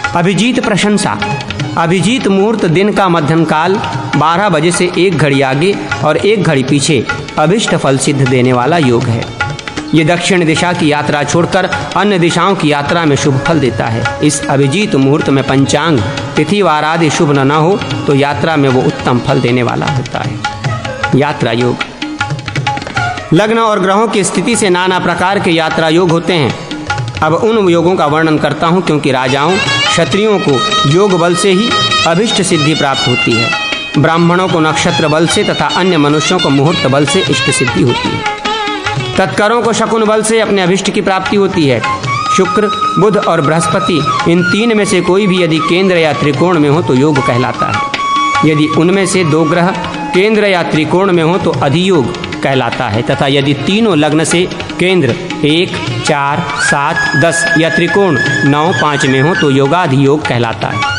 अभिजीत प्रशंसा। अभिजीत मुहूर्त दिन का मध्यम काल 12 बजे से 1 घड़ी आगे और 1 घड़ी पीछे अभिष्ट फल सिद्ध देने वाला योग है। ये दक्षिण दिशा की यात्रा छोड़कर अन्य दिशाओं की यात्रा में शुभ फल देता है। इस अभिजीत मुहूर्त में पंचांग तिथि वार आदि शुभ न हो तो यात्रा में वो उत्तम फल देने वाला होता है। यात्रा योग। लग्न और ग्रहों की स्थिति से नाना प्रकार के यात्रा योग होते हैं। अब उन योगों का वर्णन करता हूँ, क्योंकि राजाओं क्षत्रियों को योग बल से ही अभिष्ट सिद्धि प्राप्त होती है, ब्राह्मणों को नक्षत्र बल से तथा अन्य मनुष्यों को मुहूर्त बल से इष्ट सिद्धि होती है, तत्करों को शकुन बल से अपने अभिष्ट की प्राप्ति होती है। शुक्र, बुध और बृहस्पति इन 3 में से कोई भी यदि केंद्र या त्रिकोण में हो तो योग कहलाता है। यदि उनमें से 2 ग्रह केंद्र या त्रिकोण में हो तो अधियोग कहलाता है, तथा यदि तीनों लग्न से केंद्र 1, 4, 7, 10 या त्रिकोण 9, 5 में हो तो योगाधियोग कहलाता है।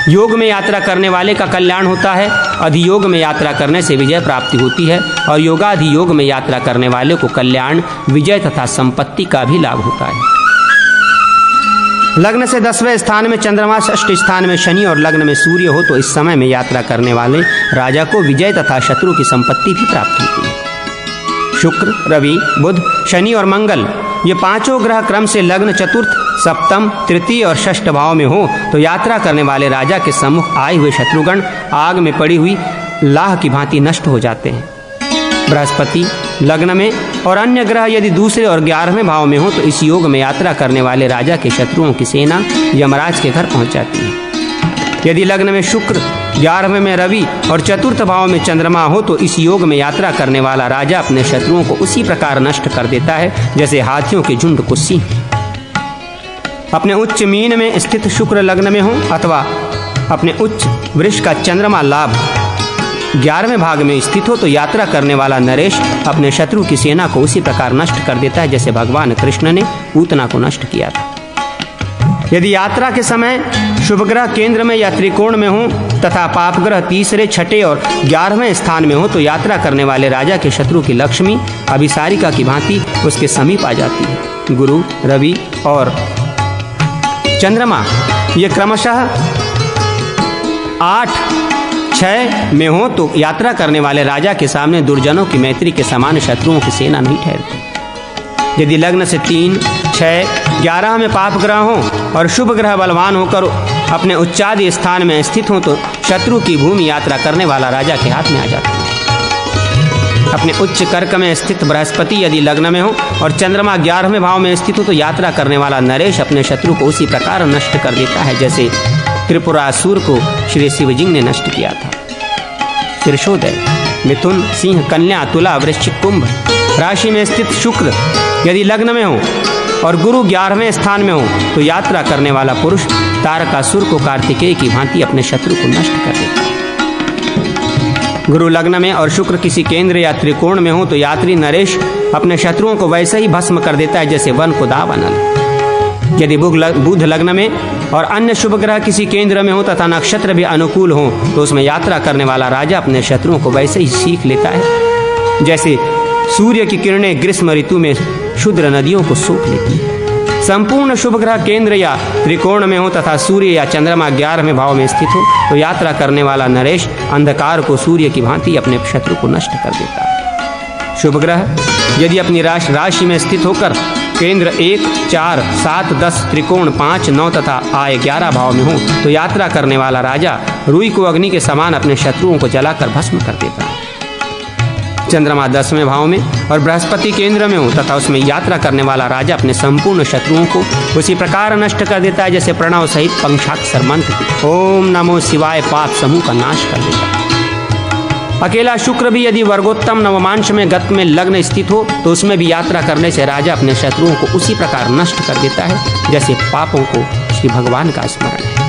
योग में यात्रा करने वाले का कल्याण होता है, अधियोग में यात्रा करने से विजय प्राप्ति होती है और योगाधियोग में यात्रा करने वाले को कल्याण, विजय तथा संपत्ति का भी लाभ होता है। लग्न से 10वें स्थान में चंद्रमा, षष्ठ स्थान में शनि और लग्न में सूर्य हो तो इस समय में यात्रा करने वाले राजा को विजय तथा शत्रु की संपत्ति भी प्राप्त होती है। शुक्र, रवि, बुध, शनि और मंगल ये 5 ग्रह क्रम से लग्न चतुर्थ, सप्तम, तृतीय और षष्ठ भाव में हो तो यात्रा करने वाले राजा के सम्मुख आए हुए शत्रुगण आग में पड़ी हुई लाह की भांति नष्ट हो जाते हैं। बृहस्पति लग्न में और अन्य ग्रह यदि दूसरे और 11वें भाव में हो तो इस योग में यात्रा करने वाले राजा के शत्रुओं की सेना यमराज के घर पहुंच जाती है। यदि लग्न में शुक्र, 11वें में रवि और चतुर्थ भाव में चंद्रमा हो तो इस योग में यात्रा करने वाला राजा अपने शत्रुओं को उसी प्रकार नष्ट कर देता है जैसे हाथियों के झुंड को सिंह। अपने उच्च मीन में स्थित शुक्र लग्न में हो अथवा अपने उच्च वृष का चंद्रमा लाभ 11वें भाग में स्थित हो तो यात्रा करने वाला नरेश अपने शत्रु की सेना को उसी प्रकार नष्ट कर देता है जैसे भगवान कृष्ण ने पूतना को नष्ट किया था। यदि यात्रा के समय शुभ ग्रह केंद्र में या त्रिकोण में हो तथा पाप ग्रह तीसरे, छठे और 11वें स्थान में हो तो यात्रा करने वाले राजा के शत्रु की लक्ष्मी अभिसारिका की भांति उसके समीप आ जाती है। गुरु, रवि और चंद्रमा ये क्रमशः 8, 6 में हो तो यात्रा करने वाले राजा के सामने दुर्जनों की मैत्री के समान शत्रुओं की सेना नहीं ठहरती। यदि लग्न से 3, 6, 11 में पाप ग्रह हो और शुभ ग्रह बलवान होकर अपने उच्चादि स्थान में स्थित हो तो शत्रु की भूमि यात्रा करने वाला राजा के हाथ में आ जाता है। अपने उच्च कर्क में स्थित बृहस्पति यदि लग्न में हो और चंद्रमा 11वें भाव में स्थित हो तो यात्रा करने वाला नरेश अपने शत्रु को उसी प्रकार नष्ट कर देता है जैसे त्रिपुरासुर को श्री शिवजी ने नष्ट किया था। त्रिशोदय मिथुन, सिंह, कन्या, तुला, वृश्चिक, कुंभ राशि में स्थित शुक्र यदि लग्न में हो और गुरु 11वें स्थान में हो तो यात्रा करने वाला पुरुष तारकासुर को कार्तिकेय की भांति अपने शत्रु को नष्ट कर देता है। गुरु लग्न में और शुक्र किसी केंद्र या त्रिकोण में हो तो यात्री नरेश अपने शत्रुओं को वैसे ही भस्म कर देता है जैसे वन को दाव अनल। यदि बुध लग्न में और अन्य शुभ ग्रह किसी केंद्र में हो तथा नक्षत्र भी अनुकूल हो तो उसमें यात्रा करने वाला राजा अपने शत्रुओं को वैसे ही सीख लेता है जैसे सूर्य की किरणें ग्रीष्म ऋतु में क्षुद्र नदियों को सोख लेती है। संपूर्ण शुभ ग्रह केंद्र या त्रिकोण में हो तथा सूर्य या चंद्रमा 11वें भाव में स्थित हो तो यात्रा करने वाला नरेश अंधकार को सूर्य की भांति अपने शत्रु को नष्ट कर देता है। शुभ ग्रह यदि अपनी राशि में स्थित होकर केंद्र 1, 4, 7, 10, त्रिकोण 5, 9 तथा आय 11 भाव में हो तो यात्रा करने वाला राजा रुई को अग्नि के समान अपने शत्रुओं को जलाकर भस्म कर देता है। चंद्रमा 10वें भाव में और बृहस्पति केंद्र में हो तथा उसमें यात्रा करने वाला राजा अपने संपूर्ण शत्रुओं को उसी प्रकार नष्ट कर देता है जैसे प्रणव सहित पंचाक्षर मंत्र ओम नमो शिवाय पाप समूह का नाश कर देता है। अकेला शुक्र भी यदि वर्गोत्तम नवमांश में गत में लग्न स्थित हो तो उसमें भी यात्रा करने से राजा अपने शत्रुओं को उसी प्रकार नष्ट कर देता है जैसे पापों को श्री भगवान का स्मरण है।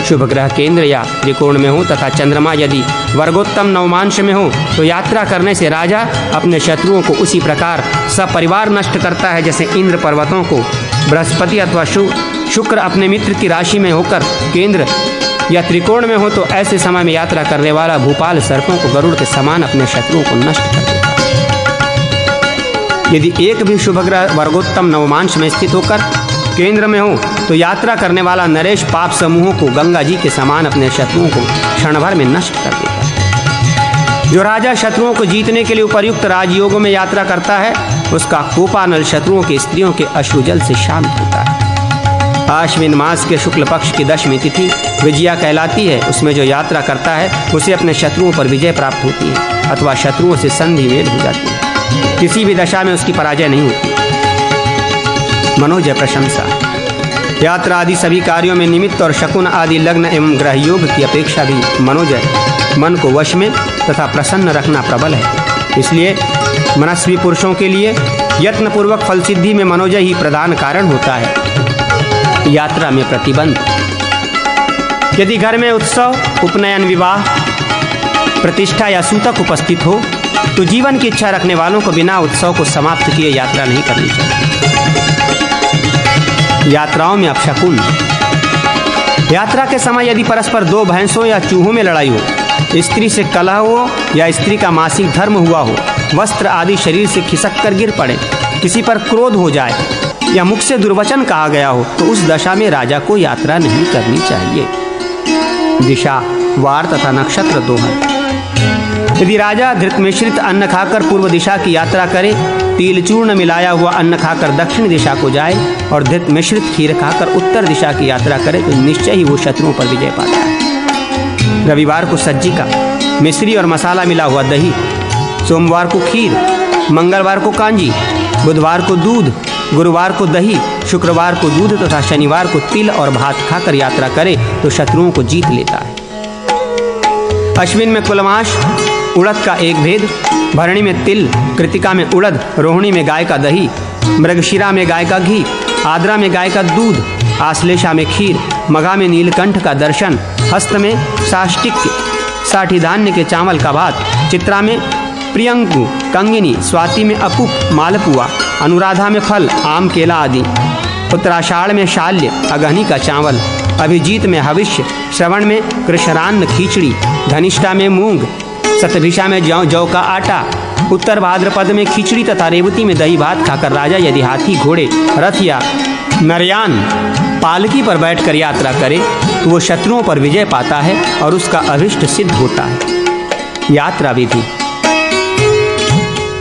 शुभ ग्रह केंद्र या त्रिकोण में हो तथा चंद्रमा यदि वर्गोत्तम नवमांश में हो तो यात्रा करने से राजा अपने शत्रुओं को उसी प्रकार सपरिवार नष्ट करता है जैसे इंद्र पर्वतों को बृहस्पति अथवा शुक्र अपने मित्र की राशि में होकर केंद्र या त्रिकोण में हो तो ऐसे समय में यात्रा करने वाला भूपाल सर्पों को गरुड़ के समान अपने शत्रुओं को नष्ट कर देता है। यदि एक भी शुभ ग्रह वर्गोत्तम नवमांश में स्थित होकर केंद्र में हो तो यात्रा करने वाला नरेश पाप समूहों को गंगा जी के समान अपने शत्रुओं को क्षण भर में नष्ट कर देता है। जो राजा शत्रुओं को जीतने के लिए उपर्युक्त राजयोगों में यात्रा करता है, उसका कोपानल शत्रुओं के स्त्रियों के अश्रुजल से शांत होता है। आश्विन मास के शुक्ल पक्ष की 10वीं तिथि विजया कहलाती है। उसमें जो यात्रा करता है उसे अपने शत्रुओं पर विजय प्राप्त होती है अथवा शत्रुओं से संधि मेल हो जाती है। किसी भी दशा में उसकी पराजय नहीं होती। मनोजय प्रशंसा। यात्रा आदि सभी कार्यों में निमित्त और शकुन आदि लग्न एवं ग्रह योग की अपेक्षा भी मनोजय मन को वश में तथा प्रसन्न रखना प्रबल है। इसलिए मनस्वी पुरुषों के लिए यत्नपूर्वक फल सिद्धि में मनोजय ही प्रधान कारण होता है। यात्रा में प्रतिबंध। यदि घर में उत्सव, उपनयन, विवाह, प्रतिष्ठा या सूतक उपस्थित हो तो जीवन की इच्छा रखने वालों को बिना उत्सव को समाप्त किए यात्रा नहीं करनी चाहिए। यात्राओं में अपशकुन। यात्रा के समय यदि परस्पर दो भैंसों या चूहों में लड़ाई हो, स्त्री से कलह हो या स्त्री का मासिक धर्म हुआ हो, वस्त्र आदि शरीर से खिसक कर गिर पड़े, किसी पर क्रोध हो जाए या मुख से दुर्वचन कहा गया हो तो उस दशा में राजा को यात्रा नहीं करनी चाहिए। दिशा, वार तथा नक्षत्र दोहन। यदि राजा धृत मिश्रित अन्न खाकर पूर्व दिशा की यात्रा करे, तिल चूर्ण मिलाया हुआ अन्न खाकर दक्षिण दिशा को जाए और धृत मिश्रित खीर खाकर उत्तर दिशा की यात्रा करे तो निश्चय ही वो शत्रुओं पर विजय पाता है। रविवार को सज्जिका, मिश्री और मसाला मिला हुआ दही, सोमवार को खीर, मंगलवार को कांजी, बुधवार को दूध, गुरुवार को दही, शुक्रवार को दूध तथा शनिवार को तिल और भात खाकर यात्रा करे तो शत्रुओं को जीत लेता है। अश्विन में कुलमाश, उड़द का एक भेद, भरणी में तिल, कृतिका में उड़द, रोहिणी में गाय का दही, मृगशिरा में गाय का घी, आद्रा में गाय का दूध, आश्लेषा में खीर, मघा में नीलकंठ का दर्शन, हस्त में साष्टिक्य, साठी धान्य के चावल का भात, चित्रा में प्रियंकु, कंगिनी, स्वाति में अपूप, मालपुआ, अनुराधा में फल, आम, केला आदि, उत्तराषाढ़ में शाल्य, अगहनी का चावल, अभिजीत में हविष्य, श्रवण में कृष्णान्न खिचड़ी, धनिष्ठा में मूंग, शतभिषा में जौ का आटा, उत्तर भाद्रपद में खिचड़ी तथा रेवती में दही भात खाकर राजा यदि हाथी, घोड़े, रथ या नरयान पालकी पर बैठकर यात्रा करे तो वो शत्रुओं पर विजय पाता है और उसका अभिष्ट सिद्ध होता है। यात्रा विधि।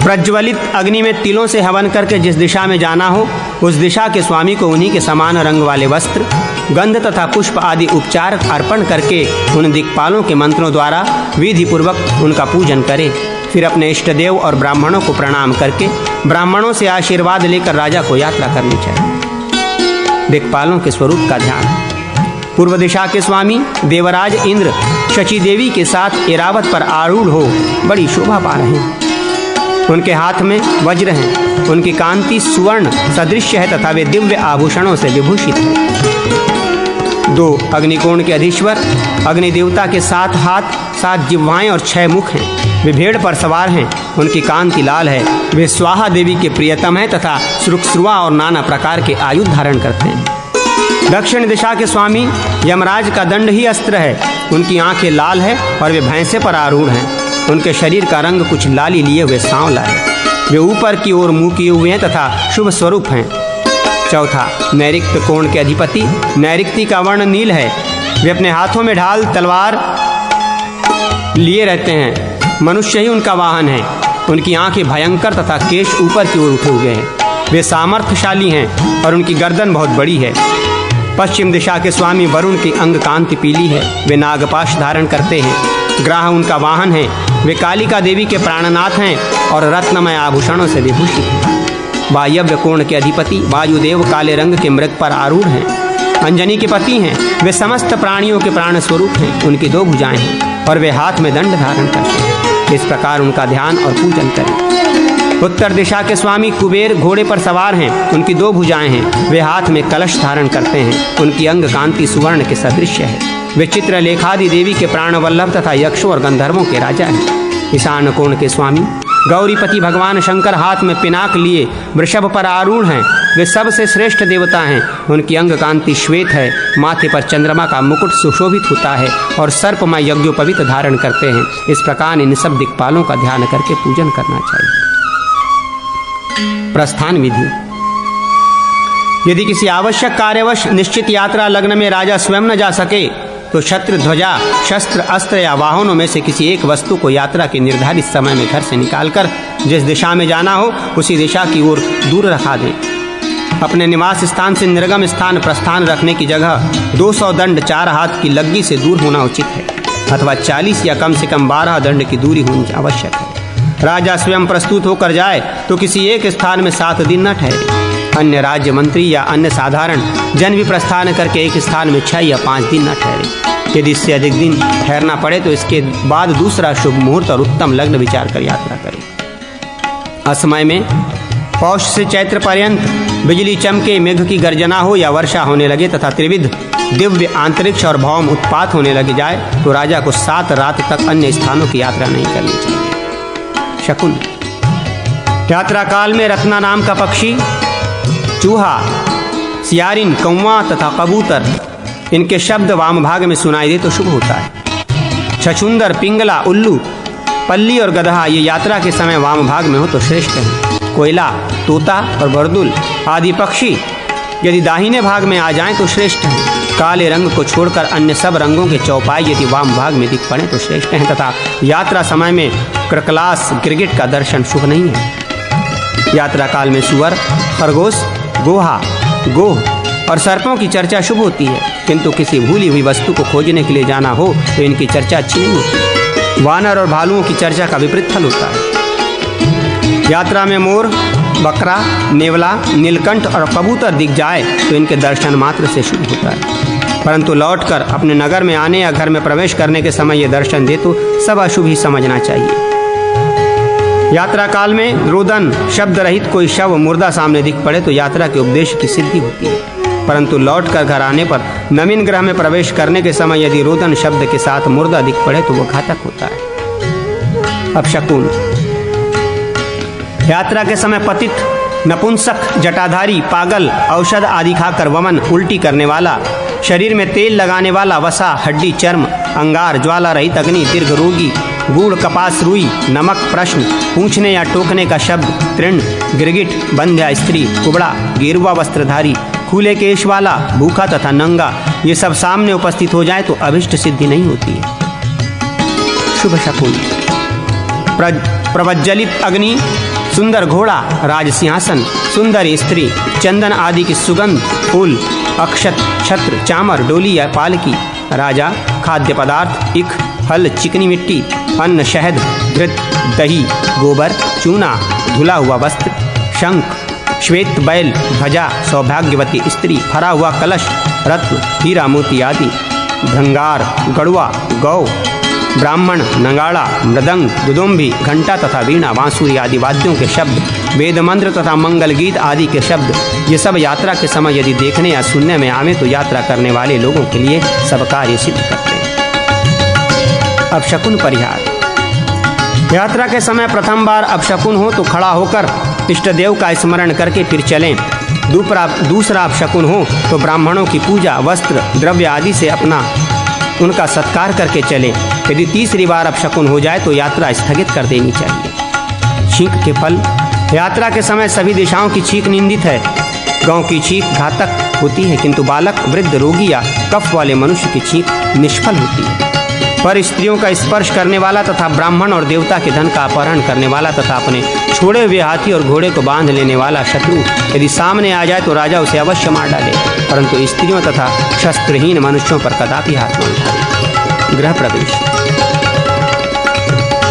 प्रज्वलित अग्नि में तिलों से हवन करके जिस दिशा में जाना हो उस दिशा के स्वामी को उन्हीं के समान रंग वाले वस्त्र, गंध तथा पुष्प आदि उपचार अर्पण करके उन दिक्पालों के मंत्रों द्वारा विधि पूर्वक उनका पूजन करे। फिर अपने इष्टदेव और ब्राह्मणों को प्रणाम करके ब्राह्मणों से आशीर्वाद लेकर राजा को यात्रा करनी चाहिए। दिक्पालों के स्वरूप का ध्यान। पूर्व दिशा के स्वामी देवराज इंद्र शची देवी के साथ ऐरावत पर आरूढ़ हो बड़ी शोभा पा रहे हैं। उनके हाथ में वज्र हैं, उनकी कांति सुवर्ण सदृश्य है तथा वे दिव्य आभूषणों से विभूषित हैं। 2 अग्निकोण के अधीश्वर अग्नि देवता के 7 हाथ, 7 जिह्वाएं और 6 मुख हैं। वे भेड़ पर सवार हैं, उनकी कांति लाल है। वे स्वाहा देवी के प्रियतम हैं तथा सुरुक्सुआ और नाना प्रकार के आयुध धारण करते हैं। दक्षिण दिशा के स्वामी यमराज का दंड ही अस्त्र है। उनकी आंखें लाल है और वे भैंसे पर आरूढ़ हैं। उनके शरीर का रंग कुछ लाली लिए हुए सांवला है। वे ऊपर की ओर मुंह किए हुए हैं तथा शुभ स्वरूप हैं। 4 नैऋत्य कोण के अधिपति नैऋत्य का वर्ण नील है। वे अपने हाथों में ढाल तलवार लिए रहते हैं। मनुष्य ही उनका वाहन है। उनकी आंखें भयंकर तथा केश ऊपर की ओर उठे हुए हैं। वे सामर्थ्यशाली हैं और उनकी गर्दन बहुत बड़ी है। पश्चिम दिशा के स्वामी वरुण की अंग कांति पीली है। वे नागपाश धारण करते हैं। ग्राह उनका वाहन है। वे कालिका देवी के प्राणनाथ हैं और रत्नमय आभूषणों से विभूषित हैं। वायव्य कोण के अधिपति वायुदेव काले रंग के मृग पर आरूढ़ हैं। अंजनी के पति हैं। वे समस्त प्राणियों के प्राण स्वरूप हैं। उनकी 2 भुजाएं हैं और वे हाथ में दंड धारण करते हैं। इस प्रकार उनका ध्यान और पूजन करें। उत्तर दिशा के स्वामी कुबेर घोड़े पर सवार हैं। उनकी 2 भुजाएं हैं। वे हाथ में कलश धारण करते हैं। उनकी अंग कांति सुवर्ण के सदृश्य है। वे चित्रलेखादि देवी के प्राणवल्लभ तथा यक्षों और गंधर्वों के राजा हैं। ईशान कोण के स्वामी गौरीपति भगवान शंकर हाथ में पिनाक लिए वृषभ पर आरूढ़ हैं। वे सबसे श्रेष्ठ देवता हैं। उनकी अंग कांति श्वेत है। माथे पर चंद्रमा का मुकुट सुशोभित होता है और सर्पमय यज्ञोपवीत धारण करते हैं। इस प्रकार इन सब दिक्पालों का ध्यान करके पूजन करना चाहिए। प्रस्थान विधि। यदि किसी आवश्यक कार्यवश निश्चित यात्रा लग्न में राजा स्वयं न जा सके तो छत्र, ध्वजा, शस्त्र, अस्त्र या वाहनों में से किसी एक वस्तु को यात्रा के निर्धारित समय में घर से निकालकर जिस दिशा में जाना हो उसी दिशा की ओर दूर रखा दें। अपने निवास स्थान से निर्गम स्थान प्रस्थान रखने की जगह 200 दंड 4 हाथ की लग्गी से दूर होना उचित है, अथवा 40 या कम से कम 12 दंड की दूरी होनी आवश्यक है। राजा स्वयं प्रस्तुत होकर जाए तो किसी एक स्थान में 7 दिन न ठहरे। अन्य राज्य मंत्री या अन्य साधारण जन भी प्रस्थान करके एक स्थान में 6 या 5 दिन न ठहरे। यदि इससे अधिक दिन ठहरना पड़े तो इसके बाद दूसरा शुभ मुहूर्त और उत्तम लग्न विचार कर यात्रा करें। असमय में पौष से चैत्र पर्यंत बिजली चमके, मेघ की गर्जना हो या वर्षा होने लगे तथा त्रिविध दिव्य अंतरिक्ष और भौम उत्पात होने लगे जाए तो राजा को 7 रात तक अन्य स्थानों की यात्रा नहीं करनी चाहिए। शकुन, यात्रा काल में रत्ना नाम का पक्षी, चूहा, सियारिन, कौवा तथा कबूतर, इनके शब्द वाम भाग में सुनाई दे तो शुभ होता है। छछुंदर, पिंगला, उल्लू, पल्ली और गधा ये यात्रा के समय वाम भाग में हो तो श्रेष्ठ है। कोयला, तोता और बरदुल आदि पक्षी यदि दाहिने भाग में आ जाएं तो श्रेष्ठ है। काले रंग को छोड़कर अन्य सब रंगों के चौपाई यदि वाम भाग में दिख पड़े तो श्रेष्ठ हैं तथा यात्रा समय में क्रकलास, गिरगिट का दर्शन शुभ नहीं है। यात्रा काल में सुअर, खरगोश, गोहा, गोह और सर्पों की चर्चा शुभ होती है, किंतु किसी भूली हुई वस्तु को खोजने के लिए जाना हो तो इनकी चर्चा अच्छी नहीं होती। वानर और भालुओं की चर्चा का विपरीत फल होता है। यात्रा में मोर, बकरा, नेवला, नीलकंठ और कबूतर दिख जाए तो इनके दर्शन मात्र से शुभ होता है, परंतु लौटकर अपने नगर में आने या घर में प्रवेश करने के समय ये दर्शन दे तो सब अशुभ ही समझना चाहिए। यात्रा काल में रोदन शब्द रहित कोई शव मुर्दा सामने दिख पड़े तो यात्रा के उपदेश की सिद्धि होती है, परंतु लौटकर घर आने पर नवीन ग्रह में प्रवेश करने के समय यदि रोदन शब्द के साथ मुर्दा दिख पड़े तो वह घातक होता है। अपशकुन, यात्रा के समय पतित, नपुंसक, जटाधारी, पागल, औषध आदि खाकर वमन, उल्टी करने वाला, शरीर में तेल लगाने वाला, वसा, हड्डी, चर्म, अंगार, ज्वाला रहित अग्नि, दीर्घ रोगी, गुड़, कपास, रुई, नमक, प्रश्न, पूछने या टोकने का शब्द, तृण, गिरगिट, बंध्या स्त्री, कुबड़ा, गेरुआ वस्त्रधारी, खुले केश वाला, भूखा तथा नंगा ये सब सामने उपस्थित हो जाए तो अभिष्ट सिद्धि नहीं होती है। शुभ शकुन, प्रवज्जलित अग्नि, सुंदर घोड़ा, राज सिंहासन, सुंदर स्त्री, चंदन आदि की सुगंध, फूल, अक्षत, छत्र, चामर, डोली या पालकी, राजा, खाद्य पदार्थ, इख, फल, चिकनी मिट्टी, अन्न, शहद, घृत, दही, गोबर, चूना, धुला हुआ वस्त्र, शंख, श्वेत बैल, ध्वजा, सौभाग्यवती स्त्री, भरा हुआ कलश, रत्न, हीरा मोती आदि, भृंगार, गड़ुआ, गौ, ब्राह्मण, नगाड़ा, मृदंग, दुदुम्भी, घंटा तथा वीणा, बांसुरी आदि वाद्यों के शब्द, वेद मंत्र तथा मंगल गीत आदि के शब्द, ये सब यात्रा के समय यदि देखने या सुनने में आवे तो यात्रा करने वाले लोगों के लिए सब कार्य सिद्ध करते हैं। अपशकुन परिहार, यात्रा के समय प्रथम बार अपशकुन हो तो खड़ा होकर इष्ट देव का स्मरण करके फिर चलें। दूसरा अपशकुन हो तो ब्राह्मणों की पूजा, वस्त्र, द्रव्य आदि से उनका सत्कार करके चले। यदि तीसरी बार अपशकुन हो जाए तो यात्रा स्थगित कर देनी चाहिए। छींक के फल, यात्रा के समय सभी दिशाओं की छींक निंदित है। गांव की छींक घातक होती है, किंतु बालक, वृद्ध, रोगी या कफ वाले मनुष्य की छींक निष्फल होती है। पर स्त्रियों का स्पर्श करने वाला तथा ब्राह्मण और देवता के धन का अपहरण करने वाला तथा अपने छोड़े हुए हाथी और घोड़े को बांध लेने वाला शत्रु यदि सामने आ जाए तो राजा उसे अवश्य मार डाले, परंतु स्त्रियों तथा शस्त्रहीन मनुष्यों पर कदापि हाथ न उठाए। गृह प्रवेश,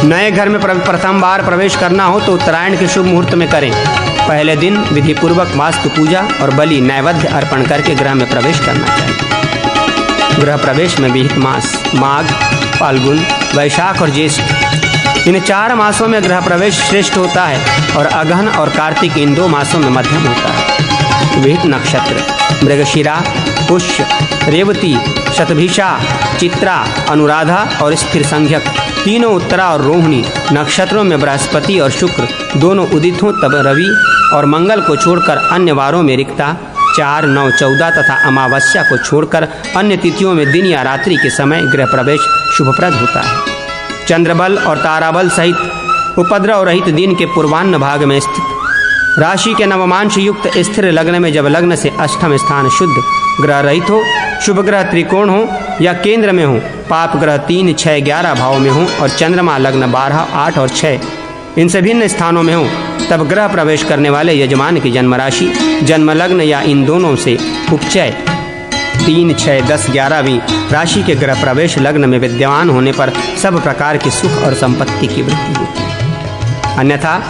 नए घर में प्रथम बार प्रवेश करना हो तो उत्तरायण के शुभ मुहूर्त में करें। पहले दिन विधि पूर्वक वास्तु पूजा और बलि नैवेद्य अर्पण करके गृह में प्रवेश करना चाहिए। गृह प्रवेश में विहित मास माघ, फाल्गुन, वैशाख और ज्येष्ठ इन 4 मासों में गृह प्रवेश श्रेष्ठ होता है और अगहन और कार्तिक इन 2 मासों में मध्यम होता है। विहित नक्षत्र मृगशिरा, पुष्य, रेवती, शतभिषा, चित्रा, अनुराधा और स्थिर संज्ञक तीनों उत्तरा और रोहिणी नक्षत्रों में बृहस्पति और शुक्र दोनों उदित हों तब रवि और मंगल को छोड़कर अन्य वारों में रिक्ता 4, 9, 14 तथा अमावस्या को छोड़कर अन्य तिथियों में दिन या रात्रि के समय गृह प्रवेश शुभप्रद होता है। चंद्रबल और ताराबल सहित उपद्रव रहित दिन के पूर्वान्न भाग में स्थित राशि के नवमांश युक्त स्थिर लग्न में जब लग्न से अष्टम स्थान शुद्ध ग्रह रहित हो, शुभ ग्रह त्रिकोण हो या केंद्र में हो, पाप ग्रह 3, 6, 11 भाव में हो और चंद्रमा लग्न 12, 8 और 6 इनसे भिन्न स्थानों में हो, तब ग्रह प्रवेश करने वाले यजमान की जन्म राशि, जन्म लग्न या इन दोनों से उपचय 3, 6, 10, 11वीं राशि के ग्रह प्रवेश लग्न में विद्यमान होने पर सब प्रकार की सुख और संपत्ति की वृद्धि होती है। अन्यथा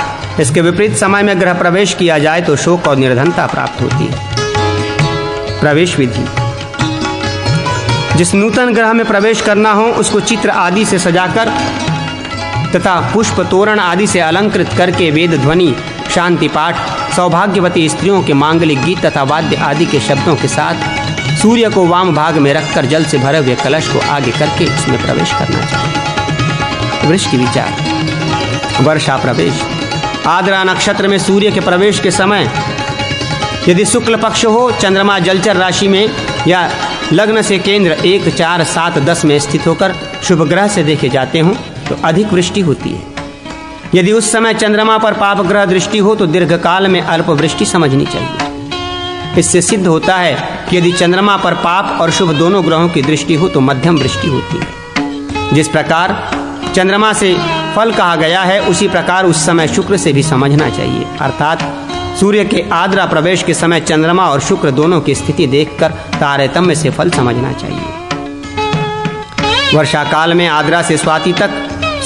इसके विपरीत समय में ग्रह प्रवेश किया जाए तो शोक और निर्धनता प्राप्त होती है। प्रवेश विधि: जिस नूतन ग्रह में प्रवेश करना हो उसको चित्र आदि से सजाकर तथा पुष्प तोरण आदि से अलंकृत करके वेद ध्वनि, शांति पाठ, सौभाग्यवती स्त्रियों के मांगलिक गीत तथा वाद्य आदि के शब्दों के साथ सूर्य को वाम भाग में रखकर जल से भरे हुए कलश को आगे करके इसमें प्रवेश करना चाहिए। वृश्चिक विचार: वर्षा प्रवेश। आद्रा नक्षत्र में सूर्य के प्रवेश के समय यदि शुक्ल पक्ष हो, चंद्रमा जलचर राशि में या लग्न से केंद्र 1, 4, 7, 10 में स्थित होकर शुभ ग्रह से देखे जाते हों तो अधिक वृष्टि होती है। यदि उस समय चंद्रमा पर पाप ग्रह दृष्टि हो तो दीर्घकाल में अल्प वृष्टि समझनी चाहिए। इससे सिद्ध होता है कि यदि चंद्रमा पर पाप और शुभ दोनों ग्रहों की दृष्टि हो तो मध्यम वृष्टि होती है। जिस प्रकार चंद्रमा से फल कहा गया है उसी प्रकार उस समय शुक्र से भी समझना चाहिए, अर्थात सूर्य के आद्रा प्रवेश के समय चंद्रमा और शुक्र दोनों की स्थिति देखकर तारतम्य से फल समझना चाहिए। वर्षा काल में आद्रा से स्वाति तक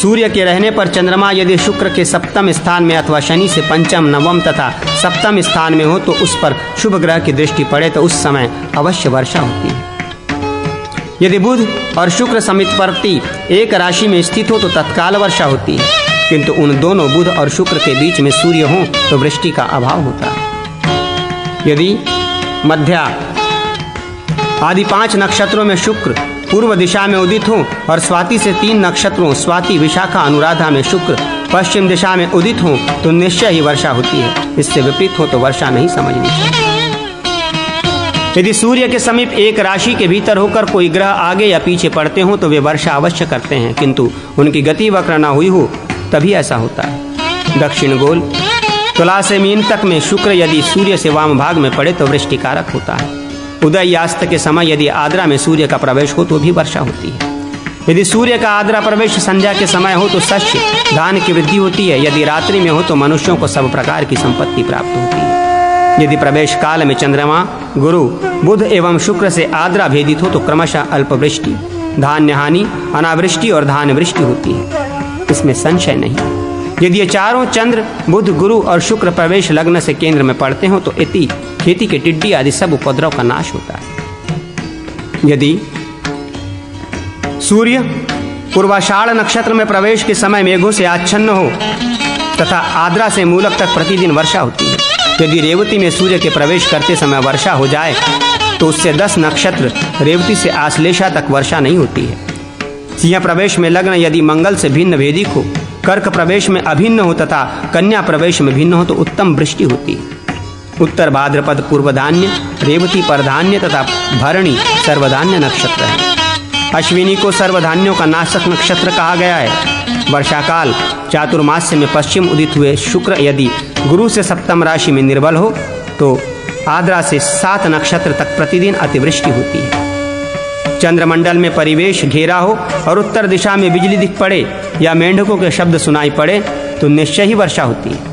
सूर्य के रहने पर चंद्रमा यदि शुक्र के सप्तम स्थान में अथवा शनि से पंचम, नवम तथा सप्तम स्थान में हो तो उस पर शुभ ग्रह की दृष्टि पड़े तो उस समय अवश्य वर्षा होती है। यदि बुध और शुक्र समीपवर्ती एक राशि में स्थित हो तो तत्काल वर्षा होती है, किंतु उन दोनों बुध और शुक्र के बीच में सूर्य हो तो वृष्टि का अभाव होता है। यदि मध्या आदि 5 नक्षत्रों में शुक्र पूर्व दिशा में उदित हो और स्वाति से 3 नक्षत्रों स्वाति, विशाखा, अनुराधा में शुक्र पश्चिम दिशा में उदित हो तो निश्चय ही वर्षा होती है। इससे विपरीत हो तो वर्षा नहीं समझनी चाहिए। यदि सूर्य के समीप एक राशि के भीतर होकर कोई ग्रह आगे या पीछे पड़ते हों तो वे वर्षा अवश्य करते हैं, किंतु उनकी गति वक्र न हुई हो तभी ऐसा होता है। दक्षिण गोल तुला से मीन तक में शुक्र यदि सूर्य से वाम भाग में पड़े तो वृष्टि कारक होता है। उदय यास्त के समय यदि आद्रा में सूर्य का प्रवेश हो तो भी वर्षा होती है। यदि सूर्य का आद्रा प्रवेश संध्या के समय हो तो शस्य, धान की वृद्धि होती है। यदि रात्रि में हो तो मनुष्यों को सब प्रकार की संपत्ति प्राप्त होती है। यदि प्रवेश काल में चंद्रमा, गुरु, बुध एवं शुक्र से आद्रा भेदित हो तो क्रमशः अल्पवृष्टि, धान्य हानि, अनावृष्टि और धान वृष्टि होती है, इसमें संशय नहीं। यदि ये चारों चंद्र, बुध, गुरु और शुक्र प्रवेश लग्न से केंद्र में पड़ते हो तो इति खेती के टिड्डी आदि सब उपद्रव का नाश होता है। यदि सूर्य पूर्वाषाढ़ नक्षत्र में प्रवेश के समय मेघों से आच्छन्न हो तथा आद्रा से मूलक तक प्रतिदिन वर्षा होती है। यदि रेवती में सूर्य के प्रवेश करते समय वर्षा हो जाए तो उससे 10 नक्षत्र रेवती से आश्लेषा तक वर्षा नहीं होती है। सिंह प्रवेश में लग्न यदि मंगल से भिन्न भेदिक हो, कर्क प्रवेश में अभिन्न हो तथा कन्या प्रवेश में भिन्न हो तो उत्तम वृष्टि होती है। उत्तर भाद्रपद पूर्वधान्य, रेवती परधान्य तथा भरणी सर्वधान्य नक्षत्र है। अश्विनी को सर्वधान्यों का नाशक नक्षत्र कहा गया है। वर्षाकाल चातुर्मास्य में पश्चिम उदित हुए शुक्र यदि गुरु से सप्तम राशि में निर्बल हो तो आद्रा से 7 नक्षत्र तक प्रतिदिन अतिवृष्टि होती है। चंद्रमंडल में परिवेश घेरा हो और उत्तर दिशा में बिजली दिख पड़े या मेंढकों के शब्द सुनाई पड़े तो निश्चय ही वर्षा होती है।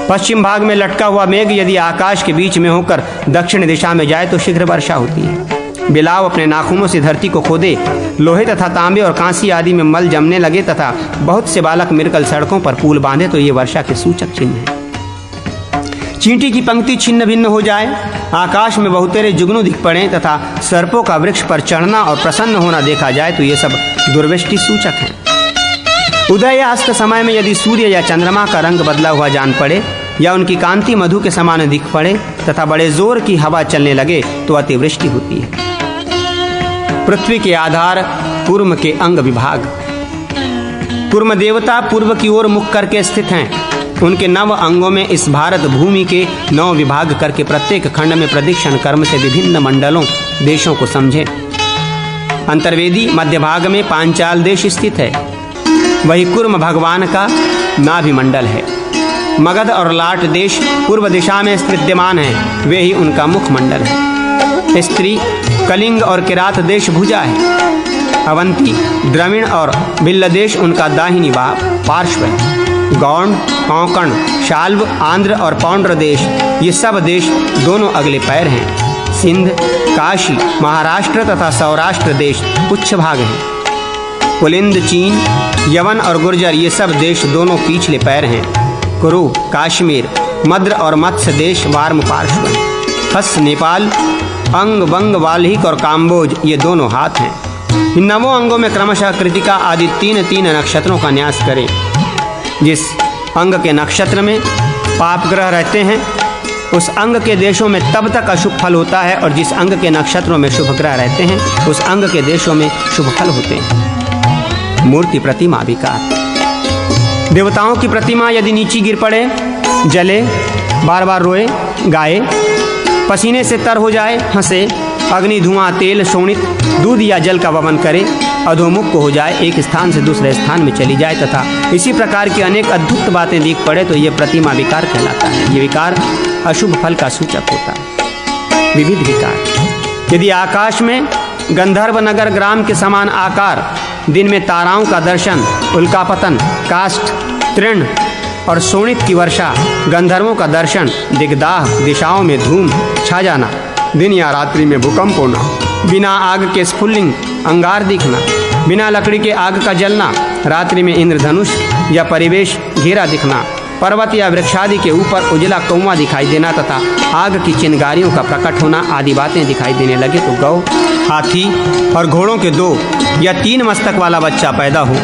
पश्चिम भाग में लटका हुआ मेघ यदि आकाश के बीच में होकर दक्षिण दिशा में जाए तो शीघ्र वर्षा होती है। बिलाव अपने नाखूनों से धरती को खोदे, लोहे तथा तांबे और कांसी आदि में मल जमने लगे तथा बहुत से बालक मिलकर सड़कों पर पुल बांधे तो ये वर्षा के सूचक चिन्ह हैं। चींटी की पंक्ति छिन्न भिन्न हो जाए, आकाश में बहुतेरे जुगनू दिख पड़े तथा सर्पों का वृक्ष पर चढ़ना और प्रसन्न होना देखा जाए तो ये सब दुर्वृष्टि सूचक हैं। उदय या अस्त समय में यदि सूर्य या चंद्रमा का रंग बदला हुआ जान पड़े या उनकी कांति मधु के समान दिख पड़े तथा बड़े जोर की हवा चलने लगे तो अतिवृष्टि होती है। पृथ्वी के आधार पूर्व के अंग विभाग। पूर्व देवता पूर्व की ओर मुख करके स्थित हैं। उनके 9 अंगों में इस भारत भूमि के 9 विभाग करके प्रत्येक खंड में प्रदक्षिण कर्म से विभिन्न मंडलों देशों को समझे। अंतर्वेदी मध्य भाग में पांचाल देश स्थित है। वही कुर्म भगवान का नाभि मंडल है। मगध और लाट देश पूर्व दिशा में विद्यमान हैं, वे ही उनका मुखमंडल है। स्त्री कलिंग और किरात देश भुजा है। अवंती, द्रविण और बिल्ल देश उनका दाहिनी पार्श्व है। गौंड, कोंकण, शाल्व, आंध्र और पौंड्र देश, ये सब देश दोनों अगले पैर हैं। सिंध, काशी, महाराष्ट्र तथा सौराष्ट्र देश उच्च भाग हैं। पुलिंद, चीन, यवन और गुर्जर, ये सब देश दोनों पिछले पैर हैं। कुरु, काश्मीर, मद्र और मत्स्य देश वार्म पार्श्व हैं। हस, नेपाल, अंग, वंग, वाल्हिक और काम्बोज, ये दोनों हाथ हैं। इन नवों अंगों में क्रमशः कृतिका आदि तीन तीन नक्षत्रों का न्यास करें। जिस अंग के नक्षत्र में पाप ग्रह रहते हैं, उस अंग के देशों में तब तक अशुभ फल होता है, और जिस अंग के नक्षत्रों में शुभ ग्रह रहते हैं, उस अंग के देशों में शुभ फल होते हैं। मूर्ति प्रतिमा विकार। देवताओं की प्रतिमा यदि नीची गिर पड़े, जले, बार बार रोए, गाए, पसीने से तर हो जाए, हंसे, अग्नि, धुआं, तेल, शोणित, दूध या जल का वमन करे, अधोमुख को हो जाए, एक स्थान से दूसरे स्थान में चली जाए, तथा इसी प्रकार की अनेक अद्भुत बातें दिख पड़े, तो ये प्रतिमा विकार कहलाता है। ये विकार अशुभ फल का सूचक होता है। विविध विकार। यदि आकाश में गंधर्व नगर ग्राम के समान आकार, दिन में ताराओं का दर्शन, उल्कापतन, काष्ठ, तृण और शोणित की वर्षा, गंधर्वों का दर्शन, दिग्दाह, दिशाओं में धूम छा जाना, दिन या रात्रि में भूकंप होना, बिना आग के स्फुल्लिंग अंगार दिखना, बिना लकड़ी के आग का जलना, रात्रि में इंद्रधनुष या परिवेश घेरा दिखना, पर्वत या वृक्षादि के ऊपर उजला कौवा दिखाई देना तथा आग की चिंगारियों का प्रकट होना आदि बातें दिखाई देने लगे, तो गौ, हाथी और घोड़ों के 2 या 3 मस्तक वाला बच्चा पैदा हो,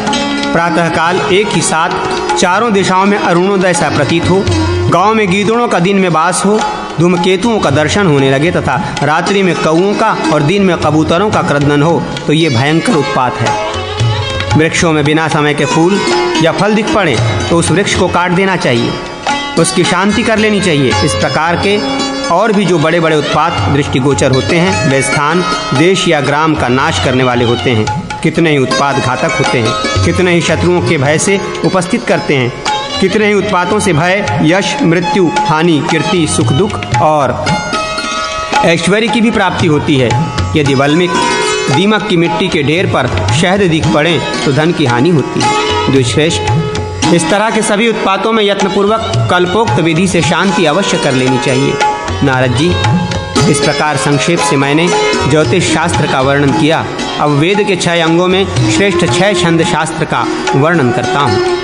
प्रातःकाल एक ही साथ चारों दिशाओं में अरुणोदय सा प्रतीत हो, गांव में गीदड़ों का दिन में वास हो, धूमकेतुओं का दर्शन होने लगे तथा रात्रि में कौओं का और दिन में कबूतरों का क्रदन हो, तो ये भयंकर उत्पात है। वृक्षों में बिना समय के फूल या फल दिख पड़े, तो उस वृक्ष को काट देना चाहिए, उसकी शांति कर लेनी चाहिए। इस प्रकार के और भी जो बड़े बड़े उत्पात दृष्टिगोचर होते हैं, वे स्थान, देश या ग्राम का नाश करने वाले होते हैं। कितने ही उत्पात घातक होते हैं, कितने ही शत्रुओं के भय से उपस्थित करते हैं, कितने ही उत्पातों से भय, यश, मृत्यु, हानि, कीर्ति, सुख, दुख और ऐश्वर्य की भी प्राप्ति होती है। यदि वल्मीक दीमक की मिट्टी के ढेर पर शहद दिख पड़े, तो धन की हानि होती है। द्विश्रेष्ठ, इस तरह के सभी उत्पातों में यत्नपूर्वक कल्पोक्त विधि से शांति अवश्य कर लेनी चाहिए। नारद जी, इस प्रकार संक्षेप से मैंने ज्योतिष शास्त्र का वर्णन किया। अब वेद के 6 अंगों में श्रेष्ठ 6 छंद शास्त्र का वर्णन करता हूँ।